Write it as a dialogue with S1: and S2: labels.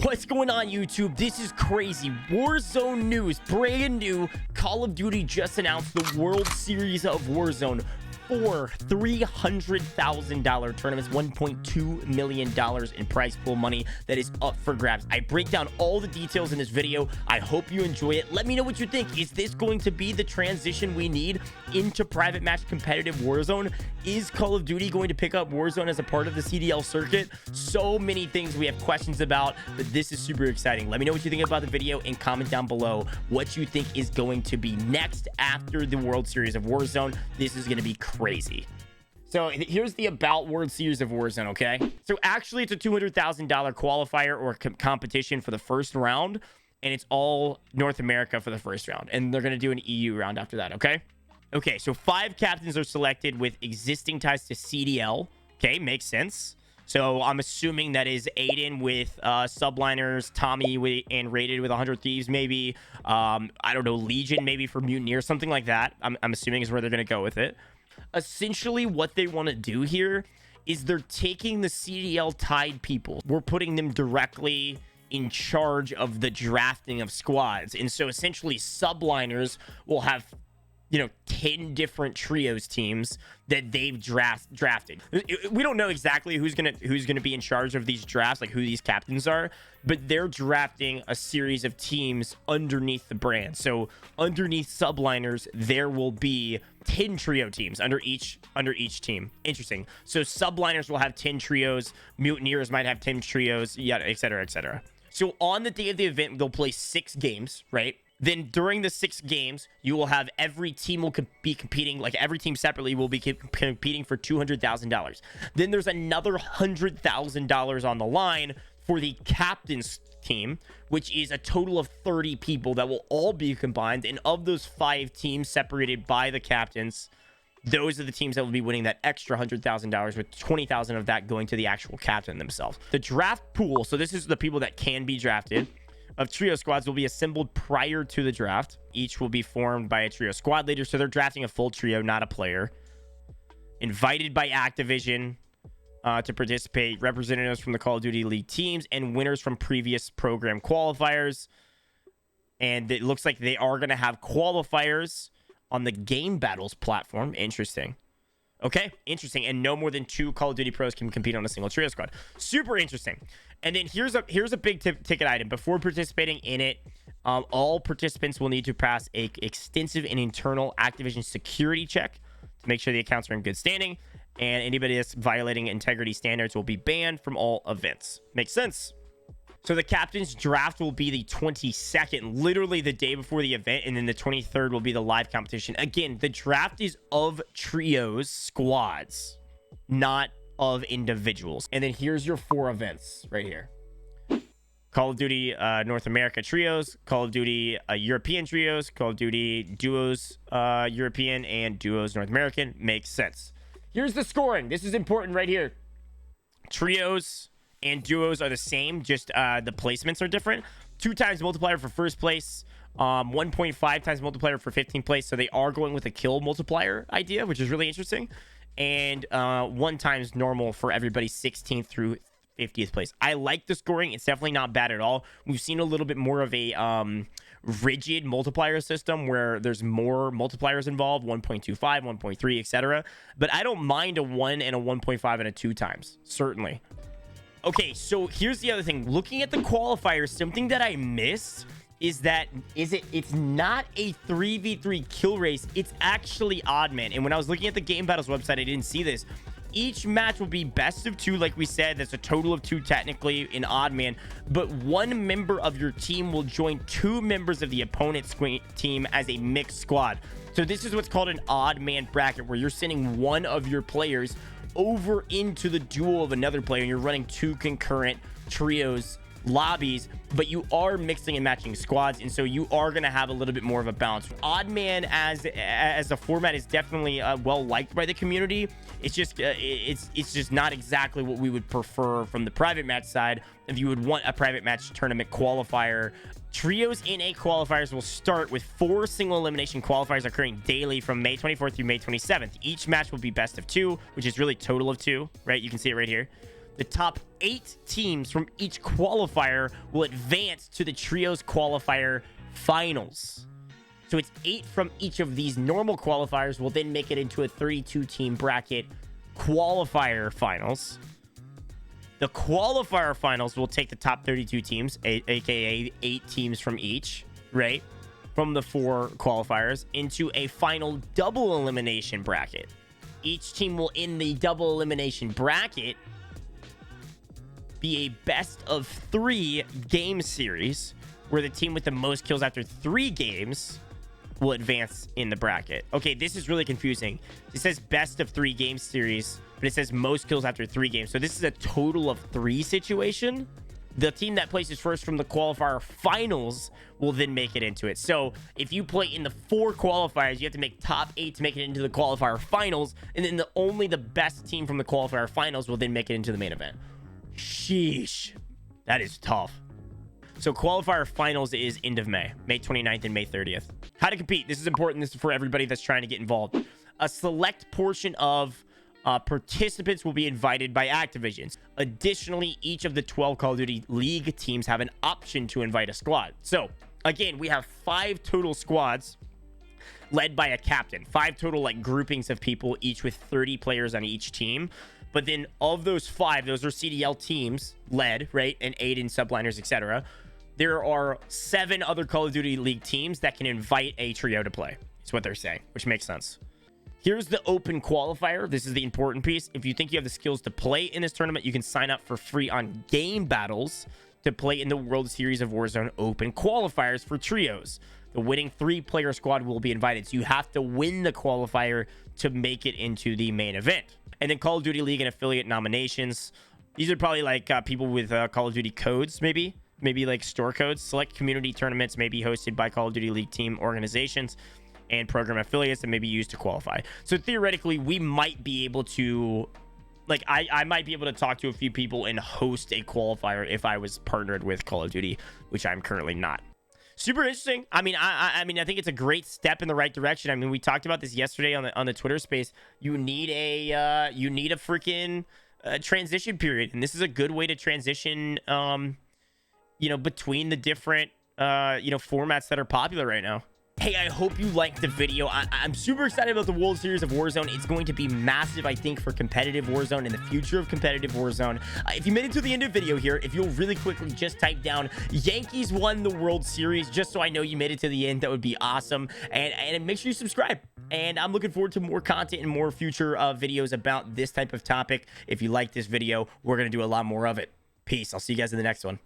S1: What's going on, YouTube? This is crazy. Warzone news, brand new. Call of Duty just announced the World Series of Warzone. Four $300,000 tournaments, $1.2 million in prize pool money that is up for grabs. I break down all the details in this video. I hope you enjoy it. Let me know what you think. Is this going to be the transition we need into private match competitive Warzone? Is Call of Duty going to pick up Warzone as a part of the CDL circuit? So many things we have questions about, but this is super exciting. Let me know what you think about the video and comment down below what you think is going to be next after the World Series of Warzone. This is going to be crazy. So here's the about World Series of Warzone, okay? So actually it's a $200,000 qualifier or competition for the first round, and it's all North America for the first round, and they're going to do an EU round after that, okay? Okay, so 5 captains are selected with existing ties to CDL. Okay, makes sense. So I'm assuming that is Aiden with Subliners, Tommy and Rated with 100 Thieves, maybe. I don't know, Legion maybe for Mutineer, something like that. I'm assuming is where they're going to go with it. Essentially, what they want to do here is they're taking the CDL tied people. We're putting them directly in charge of the drafting of squads. And so essentially, Subliners will have 10 different trios teams that they've drafted. We don't know exactly who's gonna be in charge of these drafts, like who these captains are, but they're drafting a series of teams underneath the brand. So underneath Subliners, there will be 10 trio teams under each team. Interesting. So Subliners will have 10 trios, Mutineers might have 10 trios, yeah, etc., etc. So on the day of the event, they'll play 6 games, right? Then during the 6 games, you will have every team will be competing, like every team separately will be competing for $200,000. Then there's another $100,000 on the line for the captain's team, which is a total of 30 people that will all be combined. And of those 5 teams separated by the captains, those are the teams that will be winning that extra $100,000, with $20,000 of that going to the actual captain themselves. The draft pool, so this is the people that can be drafted, of trio squads will be assembled prior to the draft. Each will be formed by a trio squad leader, so they're drafting a full trio, not a player. Invited by Activision to participate, representatives from the Call of Duty League teams, and winners from previous program qualifiers. And it looks like they are going to have qualifiers on the Game Battles platform. Interesting. Okay, interesting. And no more than 2 Call of Duty pros can compete on a single trio squad. Super interesting. And then here's a big ticket item. Before participating in it, all participants will need to pass a extensive and internal Activision security check to make sure the accounts are in good standing. And anybody that's violating integrity standards will be banned from all events. Makes sense. So the captain's draft will be the 22nd, literally the day before the event, and then the 23rd will be the live competition. Again, the draft is of trios, squads, not of individuals. And then here's your 4 events right here. Call of Duty North America trios, Call of Duty European trios, Call of Duty duos European, and duos North American. Makes sense. Here's the scoring. This is important right here. Trios and duos are the same, just the placements are different. 2 times multiplier for first place, 1.5 times multiplier for 15th place. So they are going with a kill multiplier idea, which is really interesting. And 1 times normal for everybody, 16th through 50th place. I like the scoring. It's definitely not bad at all. We've seen a little bit more of a rigid multiplier system where there's more multipliers involved, 1.25, 1.3, etc. But I don't mind a 1 and a 1.5 and a 2 times, certainly. Okay, so here's the other thing. Looking at the qualifiers, something that I missed is that it's not a 3v3 kill race. It's actually odd man. And when I was looking at the Game Battles website, I didn't see this. Each match will be best of 2, like we said. That's a total of 2 technically in odd man. But 1 member of your team will join 2 members of the opponent's team as a mixed squad. So this is what's called an odd man bracket, where you're sending 1 of your players over into the duel of another player, and you're running 2 concurrent trios lobbies, but you are mixing and matching squads, and so you are going to have a little bit more of a balance. Odd man as a format is definitely well liked by the community. It's just it's just not exactly what we would prefer from the private match side. If you would want a private match tournament qualifier, trios in A qualifiers will start with 4 single elimination qualifiers occurring daily from May 24th through May 27th. Each match will be best of 2, which is really total of 2, right? You can see it right here. The top 8 teams from each qualifier will advance to the Trios Qualifier Finals. So it's 8 from each of these normal qualifiers will then make it into a 32-team bracket Qualifier Finals. The Qualifier Finals will take the top 32 teams, aka 8 teams from each, right? From the 4 qualifiers into a final double elimination bracket. Each team will, in the double elimination bracket, be a best of 3 game series where the team with the most kills after 3 games will advance in the bracket. Okay, this is really confusing. It says best of 3 game series, but it says most kills after 3 games. So this is a total of 3 situation. The team that places first from the qualifier finals will then make it into it. So if you play in the 4 qualifiers, you have to make top 8 to make it into the qualifier finals, and then only the best team from the qualifier finals will then make it into the main event. Sheesh, that is tough. So qualifier finals is end of May 29th and May 30th. How to compete. This is important. This is for everybody that's trying to get involved. A select portion of participants will be invited by Activision. Additionally, each of the 12 Call of Duty League teams have an option to invite a squad. So again, we have 5 total squads led by a captain. 5 total like groupings of people, each with 30 players on each team. But then of those 5, those are CDL teams led, right? And 8 in subliners, etc. There are 7 other Call of Duty League teams that can invite a trio to play. That's what they're saying, which makes sense. Here's the open qualifier. This is the important piece. If you think you have the skills to play in this tournament, you can sign up for free on game battles to play in the World Series of Warzone open qualifiers for trios. The winning 3-player squad will be invited. So you have to win the qualifier to make it into the main event. And then Call of Duty League and affiliate nominations. These are probably like people with Call of Duty codes, maybe like store codes. Select community tournaments may be hosted by Call of Duty League team organizations and program affiliates that may be used to qualify. So theoretically, we might be able to, like, I might be able to talk to a few people and host a qualifier if I was partnered with Call of Duty, which I'm currently not. Super interesting. I mean, I think it's a great step in the right direction. I mean, we talked about this yesterday on the Twitter space. You need a freaking transition period, and this is a good way to transition, between the different formats that are popular right now. Hey, I hope you liked the video. I'm super excited about the World Series of Warzone. It's going to be massive, I think, for competitive Warzone and the future of competitive Warzone. If you made it to the end of the video here, if you'll really quickly just type down Yankees won the World Series, just so I know you made it to the end, that would be awesome. And make sure you subscribe. And I'm looking forward to more content and more future videos about this type of topic. If you like this video, we're going to do a lot more of it. Peace. I'll see you guys in the next one.